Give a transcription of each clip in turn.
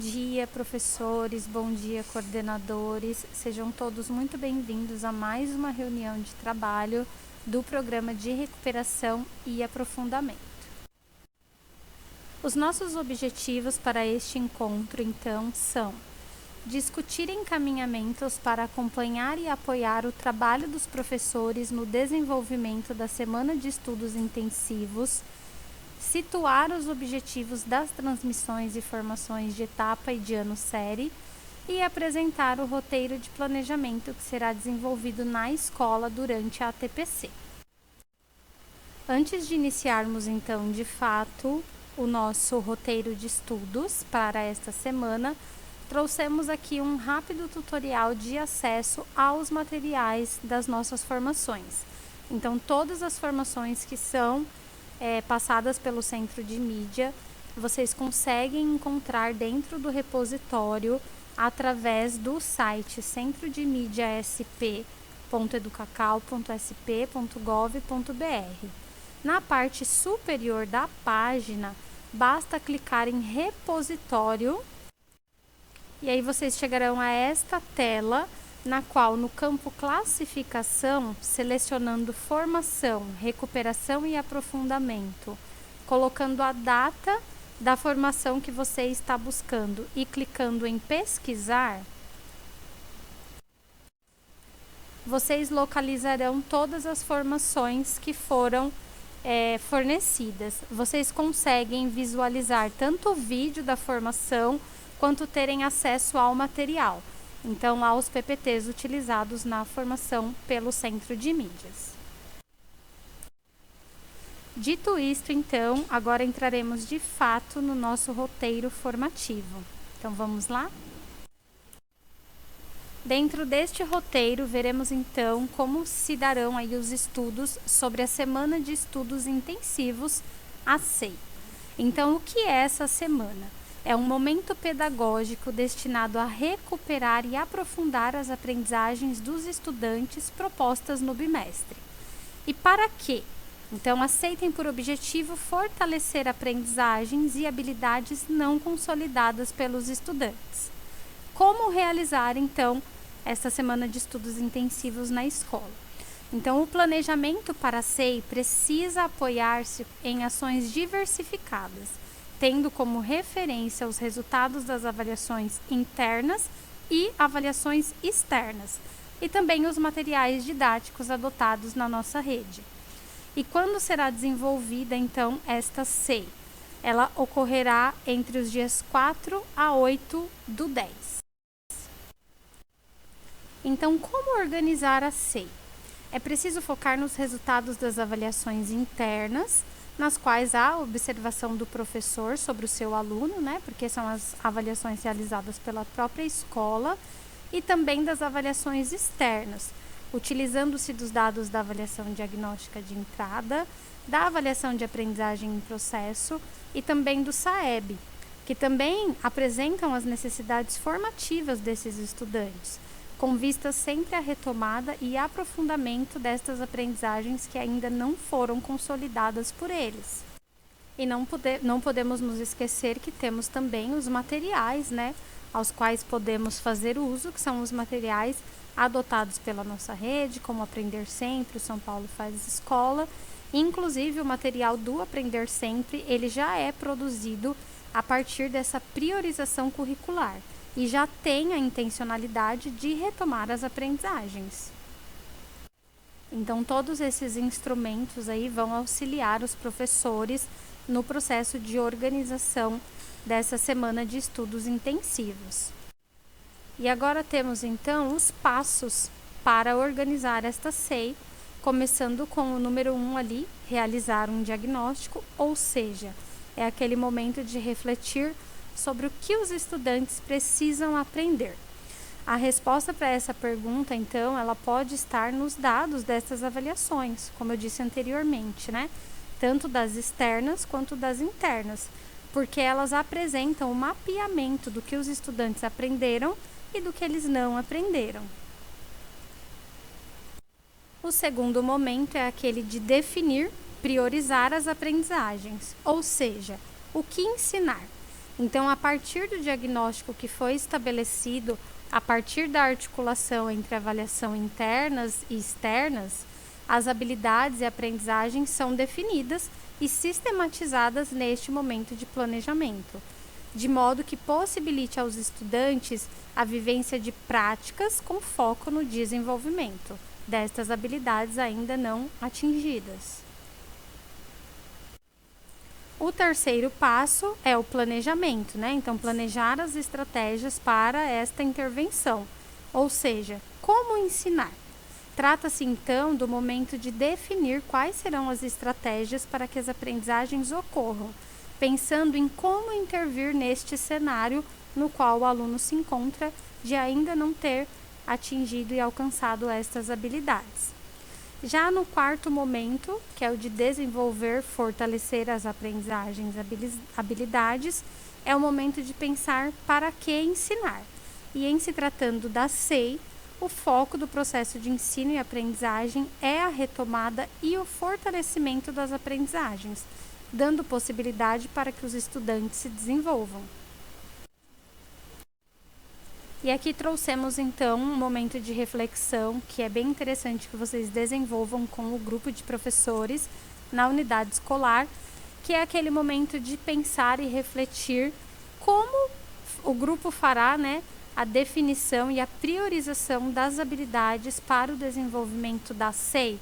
dia, professores, bom dia, coordenadores. Sejam todos muito bem-vindos a mais uma reunião de trabalho do Programa de Recuperação e Aprofundamento. Os nossos objetivos para este encontro, então, são discutir encaminhamentos para acompanhar e apoiar o trabalho dos professores no desenvolvimento da Semana de Estudos Intensivos, situar os objetivos das transmissões e formações de etapa e de ano série e apresentar o roteiro de planejamento que será desenvolvido na escola durante a ATPC. Antes de iniciarmos, então, de fato, o nosso roteiro de estudos para esta semana, trouxemos aqui um rápido tutorial de acesso aos materiais das nossas formações. Então, todas as formações que são passadas pelo Centro de Mídia, vocês conseguem encontrar dentro do repositório através do site centrodemídiasp.educacal.sp.gov.br. Na parte superior da página, basta clicar em repositório e aí vocês chegarão a esta tela, na qual no campo classificação, selecionando formação, recuperação e aprofundamento, colocando a data da formação que você está buscando e clicando em pesquisar, vocês localizarão todas as formações que foram fornecidas. Vocês conseguem visualizar tanto o vídeo da formação quanto terem acesso ao material, então aos PPTs utilizados na formação pelo Centro de Mídias. Dito isto, então, agora entraremos de fato no nosso roteiro formativo. Então vamos lá? Dentro deste roteiro, veremos então como se darão aí os estudos sobre a Semana de Estudos Intensivos, a SEI. Então, o que é essa semana? É um momento pedagógico destinado a recuperar e aprofundar as aprendizagens dos estudantes propostas no bimestre. E para quê? Então, a SEI tem por objetivo fortalecer aprendizagens e habilidades não consolidadas pelos estudantes. Como realizar, então, esta semana de estudos intensivos na escola? Então, o planejamento para a SEI precisa apoiar-se em ações diversificadas, tendo como referência os resultados das avaliações internas e avaliações externas, e também os materiais didáticos adotados na nossa rede. E quando será desenvolvida, então, esta SEI? Ela ocorrerá entre os dias 4 a 8 do 10. Então, como organizar a SEI? É preciso focar nos resultados das avaliações internas, nas quais há observação do professor sobre o seu aluno, né? Porque são as avaliações realizadas pela própria escola, e também das avaliações externas, utilizando-se dos dados da avaliação diagnóstica de entrada, da avaliação de aprendizagem em processo e também do SAEB, que também apresentam as necessidades formativas desses estudantes, com vista sempre à retomada e aprofundamento destas aprendizagens que ainda não foram consolidadas por eles. E não podemos nos esquecer que temos também os materiais, né, aos quais podemos fazer uso, que são os materiais adotados pela nossa rede, como Aprender Sempre, o São Paulo Faz Escola. Inclusive, o material do Aprender Sempre, ele já é produzido a partir dessa priorização curricular e já tem a intencionalidade de retomar as aprendizagens. Então, todos esses instrumentos aí vão auxiliar os professores no processo de organização dessa semana de estudos intensivos. E agora temos, então, os passos para organizar esta SEI, começando com o número 1 ali, realizar um diagnóstico, ou seja, é aquele momento de refletir sobre o que os estudantes precisam aprender. A resposta para essa pergunta, então, ela pode estar nos dados dessas avaliações, como eu disse anteriormente, né? Tanto das externas quanto das internas, porque elas apresentam o mapeamento do que os estudantes aprenderam e do que eles não aprenderam. O segundo momento é aquele de definir, priorizar as aprendizagens, ou seja, o que ensinar. Então, a partir do diagnóstico que foi estabelecido, a partir da articulação entre avaliação internas e externas, as habilidades e aprendizagem são definidas e sistematizadas neste momento de planejamento, de modo que possibilite aos estudantes a vivência de práticas com foco no desenvolvimento destas habilidades ainda não atingidas. O terceiro passo é o planejamento, né? Então, planejar as estratégias para esta intervenção, ou seja, como ensinar. Trata-se, então, do momento de definir quais serão as estratégias para que as aprendizagens ocorram, pensando em como intervir neste cenário no qual o aluno se encontra de ainda não ter atingido e alcançado estas habilidades. Já no quarto momento, que é o de desenvolver, fortalecer as aprendizagens, habilidades, é o momento de pensar para que ensinar. E em se tratando da SEI, o foco do processo de ensino e aprendizagem é a retomada e o fortalecimento das aprendizagens, dando possibilidade para que os estudantes se desenvolvam. E aqui trouxemos então um momento de reflexão que é bem interessante que vocês desenvolvam com o grupo de professores na unidade escolar, que é aquele momento de pensar e refletir como o grupo fará, né, a definição e a priorização das habilidades para o desenvolvimento da SEI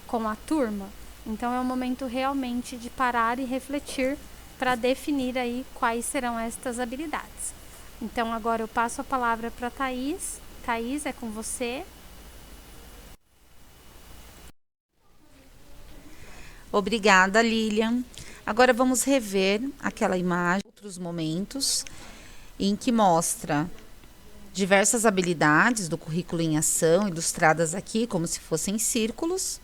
com a turma. Então é um momento realmente de parar e refletir para definir aí quais serão estas habilidades. Então, agora eu passo a palavra para a Thaís. Thaís, é com você. Obrigada, Lilian. Agora vamos rever aquela imagem, outros momentos, em que mostra diversas habilidades do currículo em ação, ilustradas aqui como se fossem círculos.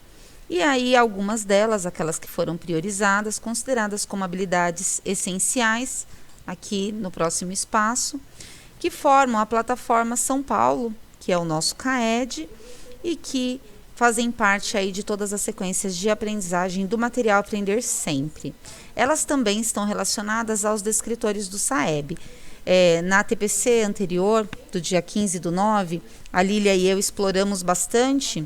E aí, algumas delas, aquelas que foram priorizadas, consideradas como habilidades essenciais, aqui no próximo espaço, que formam a plataforma São Paulo, que é o nosso CAED, e que fazem parte aí de todas as sequências de aprendizagem do material Aprender Sempre. Elas também estão relacionadas aos descritores do SAEB. Na TPC anterior, do dia 15/9, a Lília e eu exploramos bastante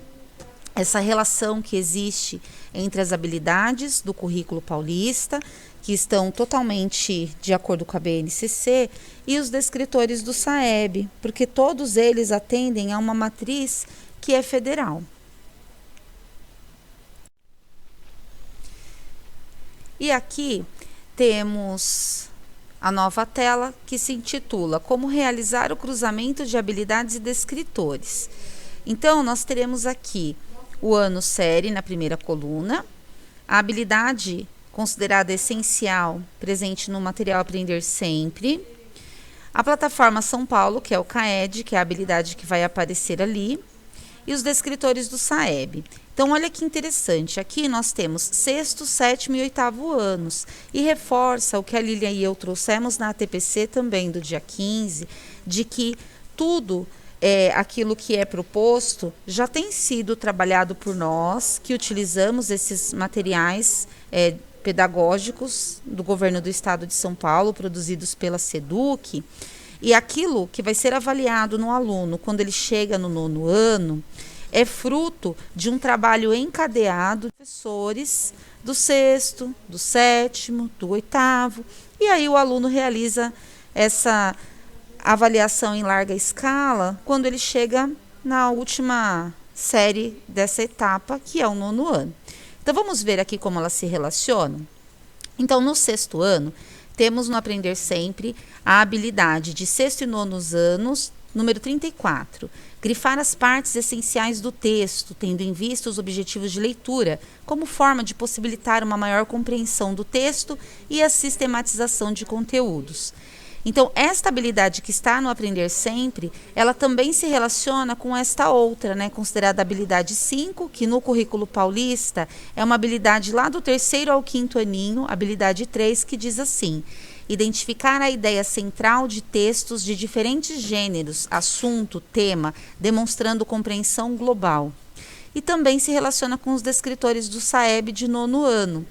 essa relação que existe entre as habilidades do currículo paulista, que estão totalmente de acordo com a BNCC, e os descritores do SAEB, porque todos eles atendem a uma matriz que é federal. E aqui temos a nova tela que se intitula Como realizar o cruzamento de habilidades e descritores. Então, nós teremos aqui o ano série na primeira coluna, a habilidade considerada essencial presente no material Aprender Sempre, a plataforma São Paulo, que é o CAED, que é a habilidade que vai aparecer ali, e os descritores do SAEB. Então, olha que interessante, aqui nós temos sexto, sétimo e oitavo anos, e reforça o que a Lília e eu trouxemos na ATPC também do dia 15, de que tudo aquilo que é proposto já tem sido trabalhado por nós, que utilizamos esses materiais pedagógicos do governo do estado de São Paulo, produzidos pela SEDUC, e aquilo que vai ser avaliado no aluno quando ele chega no 9º ano é fruto de um trabalho encadeado de professores do 6º, do 7º, do 8º, e aí o aluno realiza essa avaliação em larga escala quando ele chega na última série dessa etapa, que é o 9º ano. Então, vamos ver aqui como elas se relacionam? Então, no 6º ano, temos no Aprender Sempre a habilidade de 6º e 9º anos, número 34, grifar as partes essenciais do texto, tendo em vista os objetivos de leitura, como forma de possibilitar uma maior compreensão do texto e a sistematização de conteúdos. Então, esta habilidade que está no Aprender Sempre, ela também se relaciona com esta outra, né, considerada habilidade 5, que no currículo paulista é uma habilidade lá do 3º ao 5º aninho, habilidade 3, que diz assim: identificar a ideia central de textos de diferentes gêneros, assunto, tema, demonstrando compreensão global. E também se relaciona com os descritores do SAEB de 9º ano,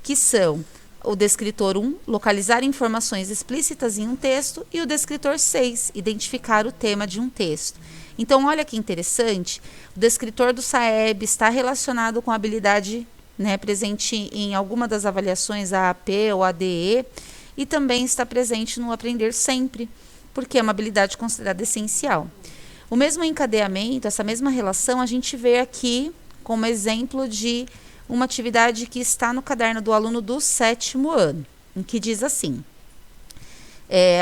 que são o descritor 1, localizar informações explícitas em um texto, e o descritor 6, identificar o tema de um texto. Então, olha que interessante, o descritor do SAEB está relacionado com a habilidade, né, presente em alguma das avaliações AAP ou ADE, e também está presente no Aprender Sempre, porque é uma habilidade considerada essencial. O mesmo encadeamento, essa mesma relação, a gente vê aqui como exemplo de uma atividade que está no caderno do aluno do 7º ano, em que diz assim,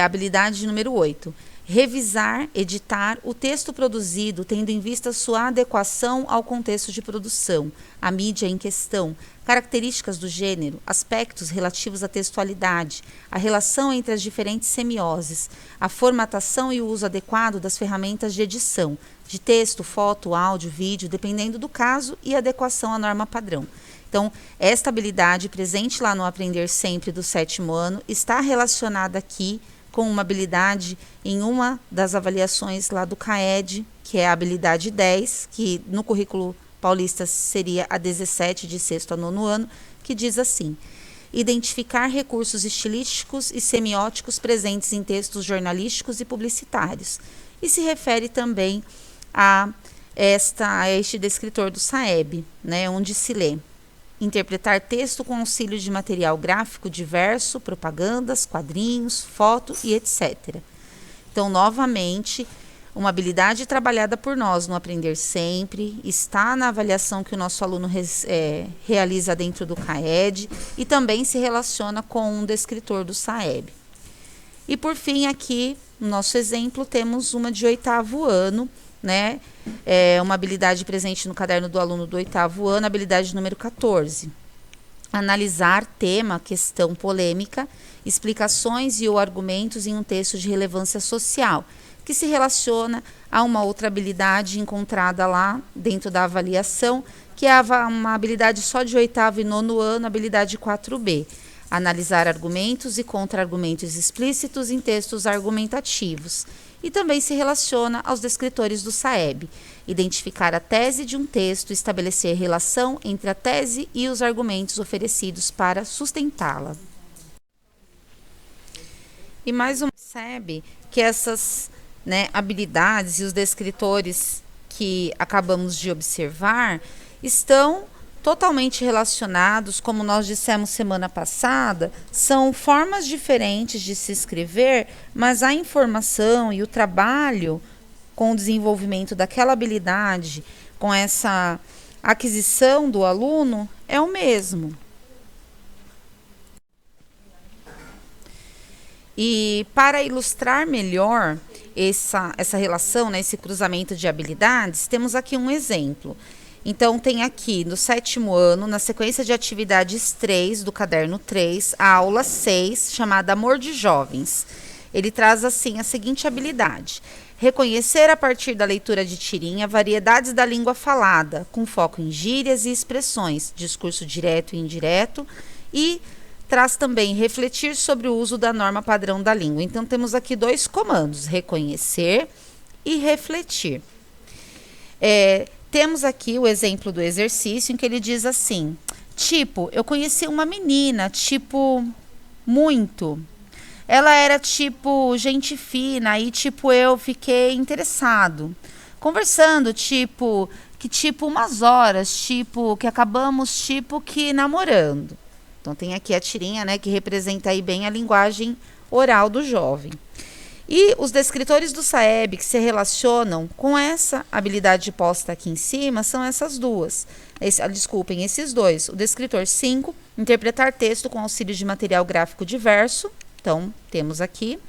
habilidade número 8, revisar, editar o texto produzido, tendo em vista sua adequação ao contexto de produção, a mídia em questão, características do gênero, aspectos relativos à textualidade, a relação entre as diferentes semioses, a formatação e o uso adequado das ferramentas de edição, de texto, foto, áudio, vídeo, dependendo do caso, e adequação à norma padrão. Então, esta habilidade presente lá no Aprender Sempre do 7º ano está relacionada aqui com uma habilidade em uma das avaliações lá do CAED, que é a habilidade 10, que no currículo paulista seria a 17 de 6º a 9º ano, que diz assim, identificar recursos estilísticos e semióticos presentes em textos jornalísticos e publicitários, e se refere também a este descritor do SAEB, né, onde se lê, interpretar texto com auxílio de material gráfico diverso, propagandas, quadrinhos, foto e etc. Então, novamente, uma habilidade trabalhada por nós no Aprender Sempre, está na avaliação que o nosso aluno realiza dentro do CAED e também se relaciona com um descritor do SAEB. E por fim, aqui, no nosso exemplo, temos uma de 8º ano, né? Uma habilidade presente no caderno do aluno do 8º ano, habilidade número 14. Analisar tema, questão polêmica, explicações e ou argumentos em um texto de relevância social, que se relaciona a uma outra habilidade encontrada lá dentro da avaliação, que é uma habilidade só de 8º e 9º ano, habilidade 4B. Analisar argumentos e contra-argumentos explícitos em textos argumentativos. E também se relaciona aos descritores do SAEB. Identificar a tese de um texto, estabelecer relação entre a tese e os argumentos oferecidos para sustentá-la. E mais uma percebe que essas, né, habilidades e os descritores que acabamos de observar estão totalmente relacionados, como nós dissemos semana passada, são formas diferentes de se escrever, mas a informação e o trabalho com o desenvolvimento daquela habilidade, com essa aquisição do aluno, é o mesmo. E para ilustrar melhor essa relação, né, esse cruzamento de habilidades, temos aqui um exemplo. Então, tem aqui no 7º ano, na sequência de atividades 3 do caderno 3, a aula 6, chamada Amor de Jovens. Ele traz assim a seguinte habilidade: reconhecer a partir da leitura de tirinha variedades da língua falada, com foco em gírias e expressões, discurso direto e indireto, e traz também refletir sobre o uso da norma padrão da língua. Então, temos aqui 2 comandos, reconhecer e refletir. Temos aqui o exemplo do exercício em que ele diz assim, tipo, eu conheci uma menina, tipo, muito. Ela era, tipo, gente fina, aí, tipo, eu fiquei interessado. Conversando, tipo, umas horas, tipo, que acabamos, tipo, que namorando. Então, tem aqui a tirinha, né, que representa aí bem a linguagem oral do jovem. E os descritores do SAEB que se relacionam com essa habilidade posta aqui em cima são essas duas. Esses dois. O descritor 5, interpretar texto com auxílio de material gráfico diverso. Então, temos aqui.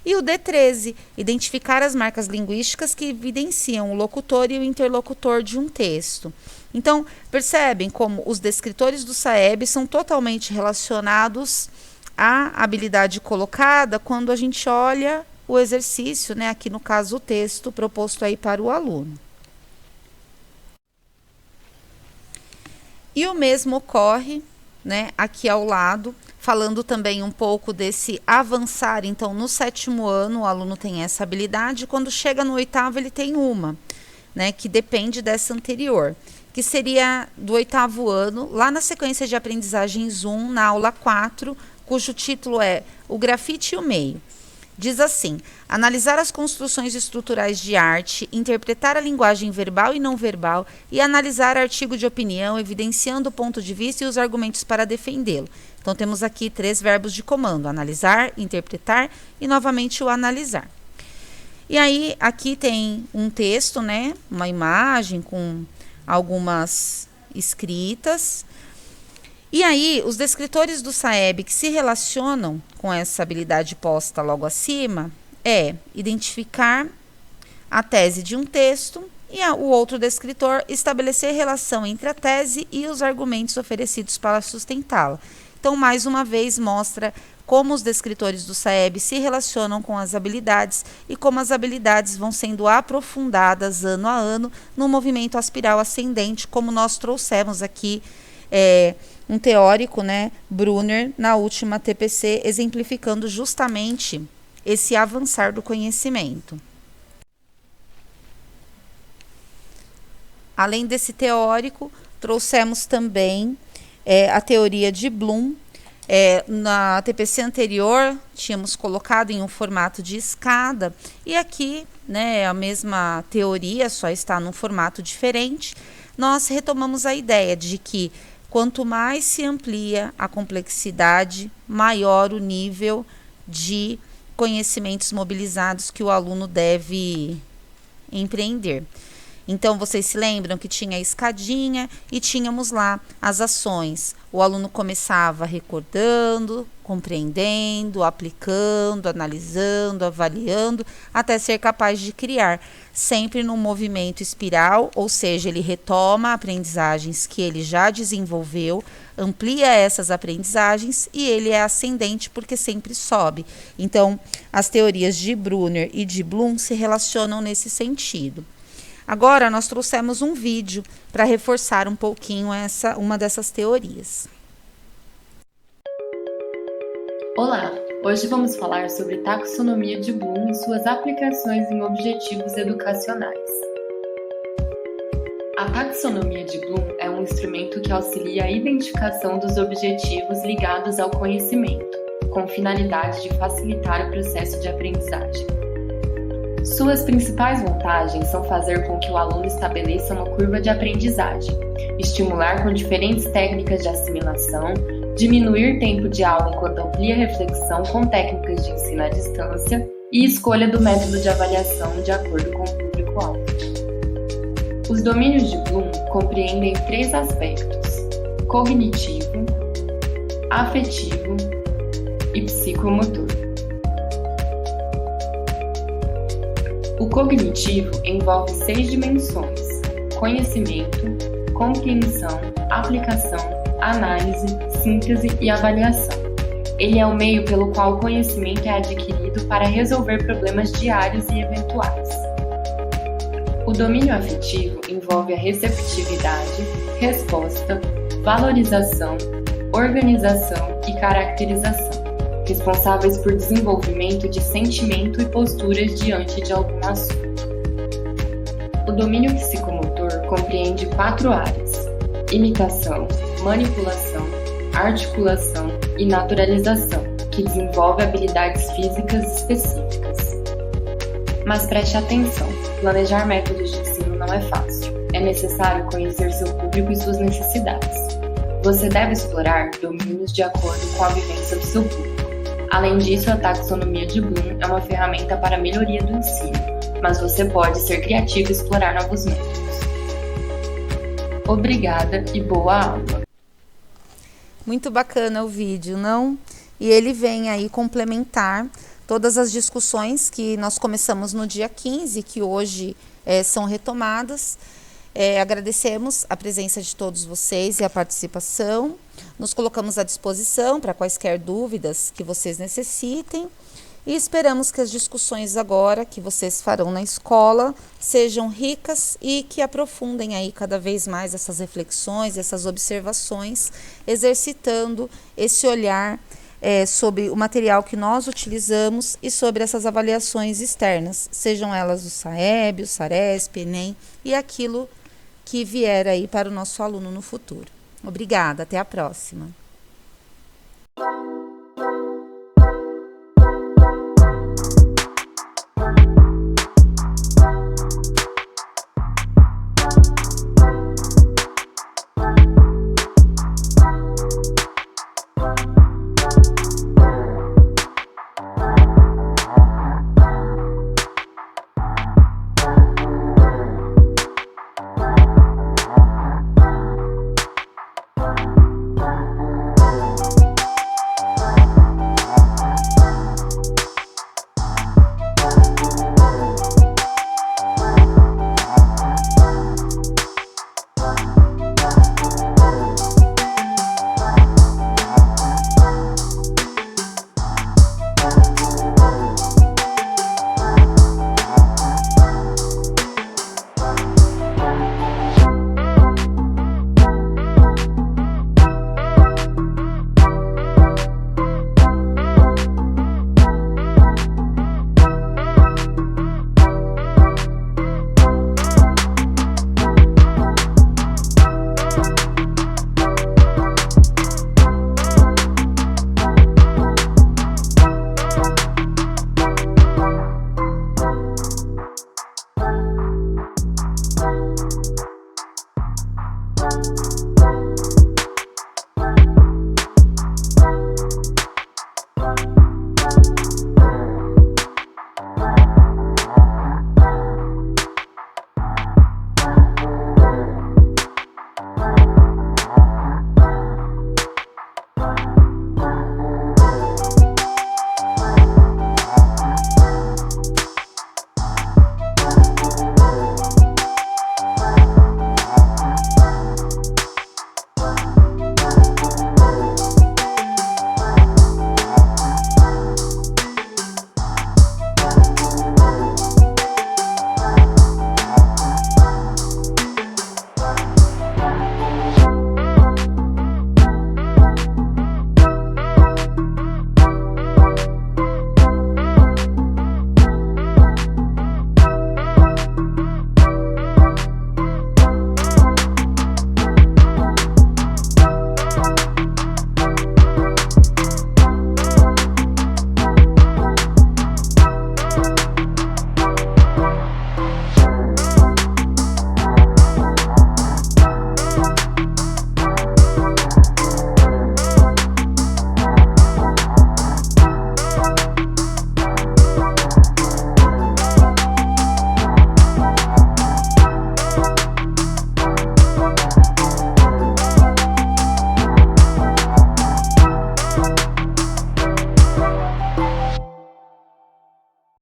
E o D13, identificar as marcas linguísticas que evidenciam o locutor e o interlocutor de um texto. Então, percebem como os descritores do SAEB são totalmente relacionados à habilidade colocada quando a gente olha o exercício, né, aqui no caso o texto proposto aí para o aluno. E o mesmo ocorre, né, aqui ao lado, falando também um pouco desse avançar. Então, no 7º ano o aluno tem essa habilidade, quando chega no 8º ele tem uma, né, que depende dessa anterior, que seria do 8º ano, lá na sequência de aprendizagens 1, na aula 4, cujo título é O Grafite e o Meio. Diz assim: analisar as construções estruturais de arte, interpretar a linguagem verbal e não verbal e analisar artigo de opinião, evidenciando o ponto de vista e os argumentos para defendê-lo. Então, temos aqui 3 verbos de comando: analisar, interpretar e, novamente, o analisar. E aí, aqui tem um texto, né? Uma imagem com algumas escritas. E aí, os descritores do SAEB que se relacionam com essa habilidade posta logo acima é identificar a tese de um texto e o outro descritor estabelecer relação entre a tese e os argumentos oferecidos para sustentá-la. Então, mais uma vez, mostra como os descritores do SAEB se relacionam com as habilidades e como as habilidades vão sendo aprofundadas ano a ano no movimento aspiral ascendente, como nós trouxemos aqui um teórico, né, Brunner, na última TPC, exemplificando justamente esse avançar do conhecimento. Além desse teórico, trouxemos também a teoria de Bloom. Na TPC anterior, tínhamos colocado em um formato de escada, e aqui, né, a mesma teoria, só está num formato diferente. Nós retomamos a ideia de que quanto mais se amplia a complexidade, maior o nível de conhecimentos mobilizados que o aluno deve empreender. Então, vocês se lembram que tinha a escadinha e tínhamos lá as ações. O aluno começava recordando, compreendendo, aplicando, analisando, avaliando, até ser capaz de criar, sempre num movimento espiral, ou seja, ele retoma aprendizagens que ele já desenvolveu, amplia essas aprendizagens e ele é ascendente porque sempre sobe. Então, as teorias de Brunner e de Bloom se relacionam nesse sentido. Agora, nós trouxemos um vídeo para reforçar um pouquinho uma dessas teorias. Olá! Hoje vamos falar sobre taxonomia de Bloom e suas aplicações em objetivos educacionais. A taxonomia de Bloom é um instrumento que auxilia a identificação dos objetivos ligados ao conhecimento, com finalidade de facilitar o processo de aprendizagem. Suas principais vantagens são fazer com que o aluno estabeleça uma curva de aprendizagem, estimular com diferentes técnicas de assimilação, diminuir tempo de aula enquanto amplia a reflexão com técnicas de ensino à distância e escolha do método de avaliação de acordo com o público-alvo. Os domínios de Bloom compreendem 3 aspectos: cognitivo, afetivo e psicomotor. O cognitivo envolve 6 dimensões: conhecimento, compreensão, aplicação, análise, síntese e avaliação. Ele é o meio pelo qual o conhecimento é adquirido para resolver problemas diários e eventuais. O domínio afetivo envolve a receptividade, resposta, valorização, organização e caracterização, responsáveis por desenvolvimento de sentimento e posturas diante de algum assunto. O domínio psicomotor compreende 4 áreas: imitação, manipulação, articulação e naturalização, que desenvolve habilidades físicas específicas. Mas preste atenção, planejar métodos de ensino não é fácil. É necessário conhecer seu público e suas necessidades. Você deve explorar domínios de acordo com a vivência do seu público. Além disso, a taxonomia de Bloom é uma ferramenta para a melhoria do ensino, mas você pode ser criativo e explorar novos métodos. Obrigada e boa aula! Muito bacana o vídeo, não? E ele vem aí complementar todas as discussões que nós começamos no dia 15, que hoje são retomadas. Agradecemos a presença de todos vocês e a participação. Nos colocamos à disposição para quaisquer dúvidas que vocês necessitem. E esperamos que as discussões agora que vocês farão na escola sejam ricas e que aprofundem aí cada vez mais essas reflexões, essas observações, exercitando esse olhar sobre o material que nós utilizamos e sobre essas avaliações externas, sejam elas o SAEB, o SARESP, Enem e aquilo que vier aí para o nosso aluno no futuro. Obrigada, até a próxima.